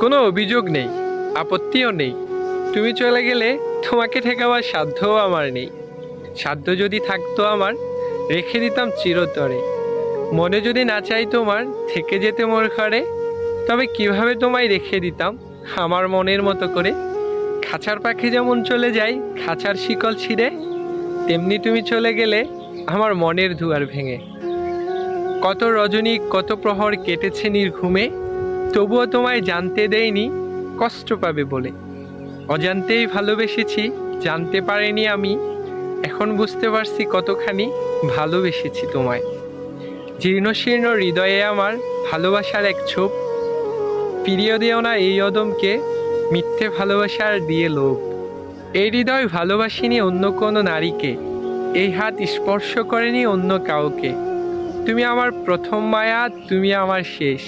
কোনো অভিযোগ নেই, আপত্তিও নেই। তুমি চলে গেলে তোমাকে ঠেকাবার সাধ্যও আমার নেই। সাধ্য যদি থাকতো আমার, রেখে দিতাম চিরতরে। মনে যদি না চাই তোমার থেকে যেতে মোর ঘরে, তবে কিভাবে তোমায় রেখে দিতাম আমার মনের মতো করে। খাঁচার পাখি যেমন চলে যায় খাঁচার শিকল ছিঁড়ে, তেমনি তুমি চলে গেলে আমার মনের দুয়ার ভেঙে। কত রজনী কত প্রহর কেটেছে নির্ঘুমে, তবুও তোমায় জানতে দেইনি কষ্ট পাবে বলে। অজান্তেই ভালোবেসেছি, জানতে পারিনি আমি, এখন বুঝতে পারছি কতখানি ভালোবেসেছি তোমায়। জীর্ণশীর্ণ হৃদয়ে আমার ভালোবাসার এক ছোপ, ফিরিয়ে দিও না এই অদমকে মিথ্যে ভালোবাসার দিয়ে লোভ। এই হৃদয় ভালোবাসিনি অন্য কোনো নারীকে, এই হাত স্পর্শ করেনি অন্য কাউকে। তুমি আমার প্রথম মায়া, তুমি আমার শেষ।